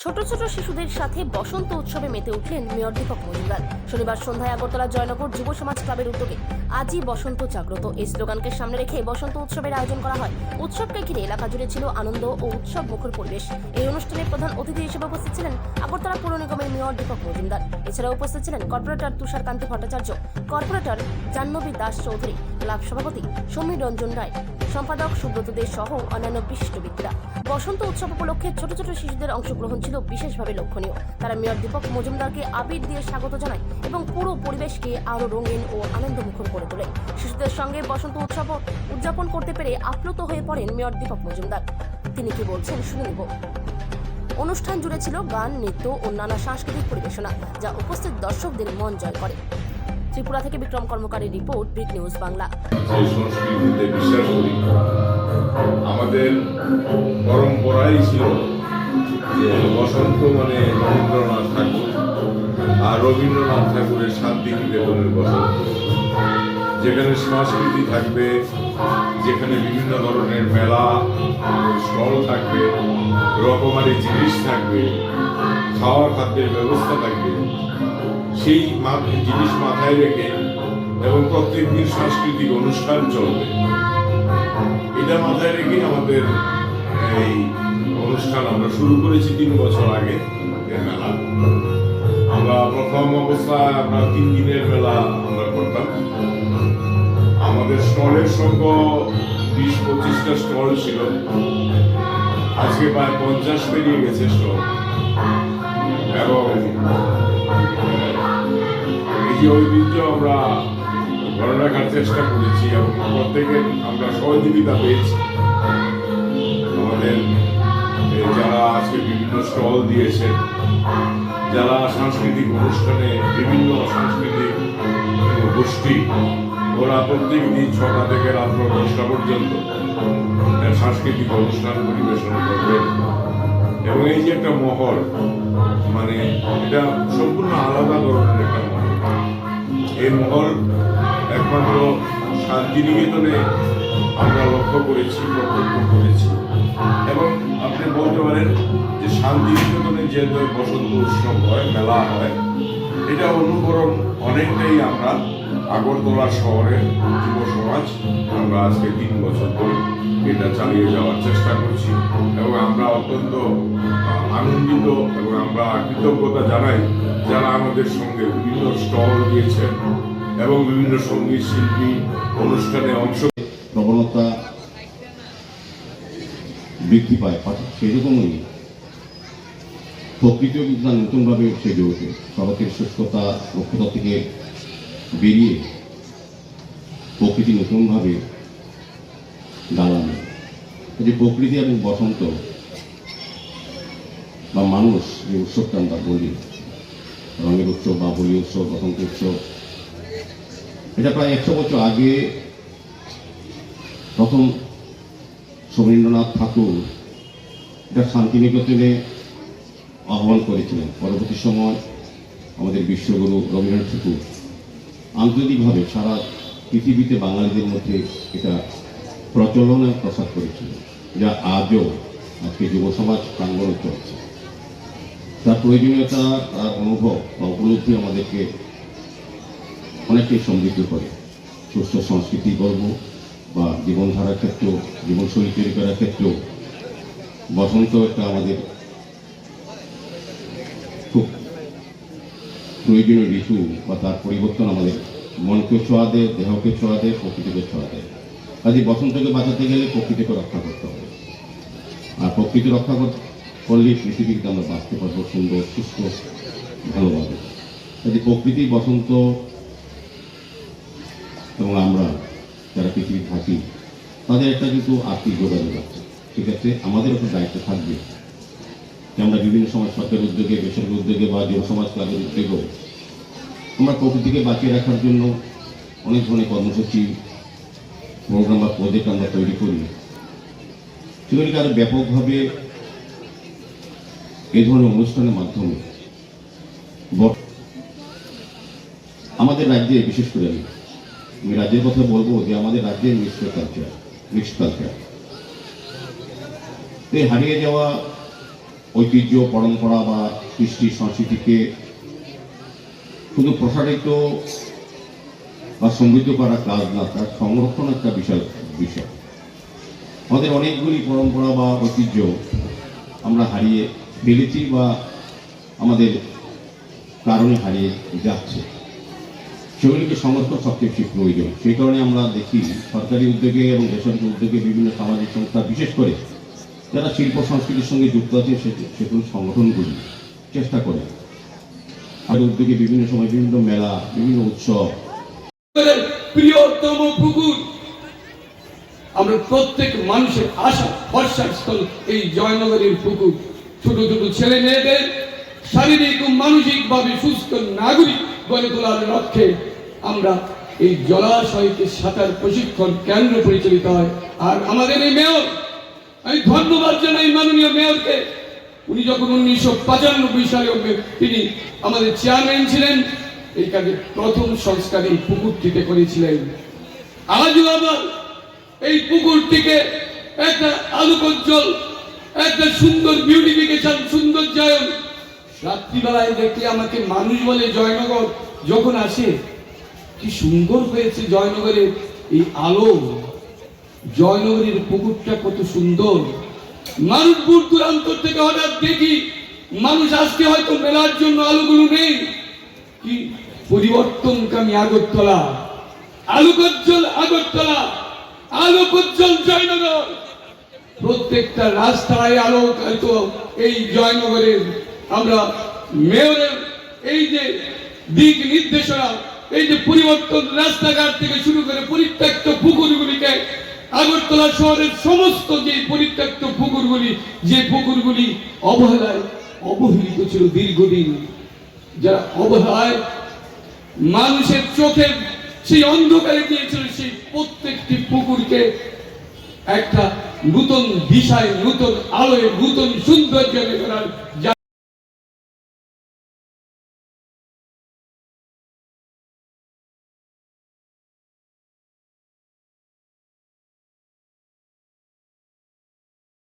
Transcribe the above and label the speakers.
Speaker 1: ছোট ছোট শিশুদের সাথে বসন্ত উৎসবে মেতে উঠলেন মেয়র দীপক মজুমদার। শনিবার সন্ধ্যায় আগরতলা জয়নগর যুব সমাজ ক্লাবের উদ্যোগে আজই বসন্ত জাগ্রত এই স্লোগানকে সামনে রেখে বসন্ত উৎসবের আয়োজন করা হয়। উৎসবকে ঘিরে এলাকা জুড়ে ছিল আনন্দ ও উৎসব মুখর পরিবেশ। এই অনুষ্ঠানে প্রধান অতিথি হিসেবে উপস্থিত ছিলেন আগরতলা পৌর নিগমের মেয়র দীপক মজুমদার। এছাড়াও উপস্থিত ছিলেন কর্পোরেটর তুষার কান্তি ভট্টাচার্য, কর্পোরেটর জাহ্নবী দাস চৌধুরী, ক্লাব সভাপতি সমীর রঞ্জন রায়, সম্পাদক সুব্রত দে সহ অন্যান্য বিশিষ্ট ব্যক্তিরা। বসন্ত উৎসব উপলক্ষে ছোট ছোট শিশুদের অংশগ্রহণ ছিল বিশেষভাবে লক্ষণীয়। তারা মেয়র দীপক মজুমদারকে আবির দিয়ে স্বাগত জানায় এবং পুরো পরিবেশকে আরো রঙিন ও আনন্দমুখর করে তোলে। শিশুদের সঙ্গে বসন্ত উৎসব উদযাপন করতে পেরে আপ্লুত হয়ে পড়েন মেয়র দীপক মজুমদার। তিনি কি বলছেন শুনে নেব। অনুষ্ঠান জুড়ে ছিল গান, নৃত্য ও নানা সাংস্কৃতিক পরিবেশনা, যা উপস্থিত দর্শকদের মন জয় করে। ত্রিপুরা থেকে বিক্রম কর্মকারীর রিপোর্ট, বিগ নিউজ বাংলা।
Speaker 2: সংস্কৃতিতে বিশ্বাস করি, আমাদের পরম্পরাই ছিল যে বসন্ত মানে রবীন্দ্রনাথ ঠাকুর, আর রবীন্দ্রনাথ ঠাকুরের শান্তি নিকেতনের বসন্ত, যেখানে সংস্কৃতি থাকবে, যেখানে বিভিন্ন ধরনের মেলা স্টল থাকবে, রকমারি জিনিস থাকবে, খাওয়ার খাদ্যের ব্যবস্থা থাকবে। সেই জিনিস মাথায় রেখে এবং প্রত্যেক দিন সাংস্কৃতিক অনুষ্ঠান চলবে, এটা মাথায় রেখে আমাদের এই অনুষ্ঠান আমরা শুরু করেছি 3 বছর আগে। মেলা আমরা প্রথম অবস্থায় আমরা 3 দিনের মেলা আমরা করতাম। আমাদের স্টলের সংখ্যা 20-25টা স্টল ছিল, আজকে প্রায় 50 পেরিয়ে গেছে স্টল। এবং এই যে ঐতিহ্য আমরা ধরে রাখার চেষ্টা করেছি এবং প্রত্যেকের আমরা সহযোগিতা পেয়েছি। আমাদের যারা আজকে বিভিন্ন স্টল দিয়েছেন, যারা সাংস্কৃতিক অনুষ্ঠানে বিভিন্ন সাংস্কৃতিক গোষ্ঠী, ওরা প্রত্যেক দিন 6টা থেকে রাত 10টা পর্যন্ত সাংস্কৃতিক অনুষ্ঠান পরিবেশন করবে। এবং এই যে একটা মহল, মানে এটা সম্পূর্ণ আলাদা ধরনের একটা মহল। এই মহল একমাত্র শান্তিনিকেতনে আমরা লক্ষ্য করেছি, প্রত্যক্ষ করেছি। এবং আপনি বলতে পারেন যে শান্তিনিকেতনে যে বসন্ত উৎসব হয়, মেলা হয়, এটা অনুকরণ অনেকটাই আমরা আগরতলা শহরের যুব সমাজ আমরা আজকে 3 বছর ধরে এটা চালিয়ে যাওয়ার চেষ্টা করছি। এবং আমরা অত্যন্ত আনন্দিত এবং আমরা কৃতজ্ঞতা জানাই যারা আমাদের সঙ্গে বিভিন্ন স্টল দিয়েছেন এবং বিভিন্ন সঙ্গীত শিল্পী অনুষ্ঠানে অংশ
Speaker 3: প্রবণতা বৃদ্ধি পায়। সেরকমই প্রকৃতিও কিন্তু নতুনভাবে সেজে ওঠে। শরতের শুষ্কতা রক্ষতা থেকে বেরিয়ে প্রকৃতি নতুনভাবে দাঁড়ানো। যে প্রকৃতি এবং বসন্ত বা মানুষ, যে উৎসবটা আমরা বলি, রঙের উৎসব বা হোলি উৎসব, বসন্ত উৎসব, এটা প্রায় 100 বছর আগে প্রথম রবীন্দ্রনাথ ঠাকুর এটা শান্তিনিকেতনে আহ্বান করেছিলেন। পরবর্তী সময় আমাদের বিশ্বগুরু রবীন্দ্রনাথ ঠাকুর আন্তর্জাতিকভাবে সারা পৃথিবীতে বাঙালিদের মধ্যে এটা প্রচলনে প্রসার করেছিল, যা আজও আজকে যুব সমাজ প্রাঙ্গণে চলছে। তার প্রয়োজনীয়তা, তার অনুভব বা উপলব্ধি আমাদেরকে অনেকটাই সমৃদ্ধ করে। সুস্থ সংস্কৃতি গর্ব বা জীবনধারার ক্ষেত্রেও, জীবনশৈলী তৈরি করার ক্ষেত্রেও বসন্ত একটা আমাদের খুব প্রয়োজনীয় ঋতু। বা তার পরিবর্তন আমাদের মনকে ছোঁয়া দেয়, দেহকে ছোঁয়া দেয়, প্রকৃতিকে ছোঁয়া দেয়। কাজে বসন্তকে বাঁচাতে গেলে প্রকৃতিকে রক্ষা করতে হবে। আর প্রকৃতি রক্ষা করলে পৃথিবীতে আমরা বাঁচতে পারবো সুন্দর, সুস্থ, ভালোভাবে। কাজে প্রকৃতি, বসন্ত এবং আমরা যারা পৃথিবী থাকি, তাদের একটা কিন্তু আর্থিক যোগাযোগ আছে। ঠিক আছে, আমাদের উপর দায়িত্ব থাকবে যে আমরা বিভিন্ন সময় সরকারের উদ্যোগে, বেসরকারি উদ্যোগে বা যুব সমাজ ক্লাবের উদ্যোগেও আমরা প্রকৃতিকে বাঁচিয়ে রাখার জন্য অনেক ধরনের কর্মসূচি, প্রোগ্রাম বা প্রজেক্ট আমরা তৈরি করি। সেগুলিকে আরো ব্যাপকভাবে এই ধরনের অনুষ্ঠানের মাধ্যমে আমাদের রাজ্যে, বিশেষ করে আমি রাজ্যের কথা বলবো যে আমাদের রাজ্যের মিক্সড কালচার, এই হারিয়ে যাওয়া ঐতিহ্য, পরম্পরা বা কৃষ্টি সংস্কৃতিকে শুধু প্রসারিত বা সমৃদ্ধ করা কাজ না, তার সংরক্ষণ একটা বিশাল বিষয়। আমাদের অনেকগুলি পরম্পরা বা ঐতিহ্য আমরা হারিয়ে ফেলেছি বা আমাদের কারণে হারিয়ে যাচ্ছে, সেগুলিকে সংরক্ষণ সবচেয়ে বেশি প্রয়োজন। সেই কারণে আমরা দেখি সরকারি উদ্যোগে এবং বেসরকারি উদ্যোগে বিভিন্ন সামাজিক সংস্থা, বিশেষ করে যারা শিল্প সংস্কৃতির সঙ্গে যুক্ত আছে সেগুলো সংগঠনগুলি চেষ্টা করে আর উদ্যোগে বিভিন্ন সময় বিভিন্ন মেলা, বিভিন্ন উৎসব।
Speaker 4: প্রিয়তম পুকুর, আমরা প্রত্যেক মানুষের আশা ভরসার স্থল এই জয়নগরের পুকুর। ছোট ছোট ছেলে মেয়েদের শারীরিক ও মানসিক ভাবে সুস্থ নাগরিক গড়ে তোলার লক্ষ্যে আমরা এই জলাশয়কে সাঁতার প্রশিক্ষণ কেন্দ্র পরিচালিত হয়। আর আমাদের এই মেয়র, আমি ধন্যবাদ জানাই মাননীয় মেয়রকে। উনি যখন 1995 সালে তিনি আমাদের চেয়ারম্যান ছিলেন, এই কাজে প্রথম সংস্কার এই পুকুরটিতে করেছিলেন। আজও আবার এই পুকুরটিকে একটা আলোকোজ্জ্বল, একটা সুন্দর বিউটিফিকেশন, সৌন্দর্যায়ন। রাত্রিবেলায় দেখলে আমাকে মানুষ বলে জয়নগর যখন আসে, কি সুন্দর হয়েছে জয়নগরের এই আলো, জয়নগরের পুকুরটা কত সুন্দর। মানুষ দূর দূরান্ত থেকে হঠাৎ দেখি মানুষ আজকে হয়তো মেলার জন্য আলোগুলো নেই, কি পরিবর্তনকামী আগরতলা, আলোকোজ্জ্বল আগরতলা, আলোকোজ্জ্বল জয়নগর। প্রত্যেকটা রাস্তায় আলোকিত এই জয়নগরের আমরা মেয়রের এই যে দিক নির্দেশনা, এই যে পরিবর্তন, রাস্তাঘাট থেকে শুরু করে পরিত্যক্ত পুকুরগুলিকে, আগরতলা শহরের সমস্ত যে পরিত্যক্ত পুকুরগুলি, যে পুকুরগুলি অবহেলায় অবহেলিত ছিল দীর্ঘদিন, যারা অবহেলায় মানুষের চোখে সেই অন্ধকারে দিয়েছিল, সেই প্রত্যেকটি পুকুরকে একটা নূতন দিশায়, নূতন আলোয়, নূতন সৌন্দর্য করার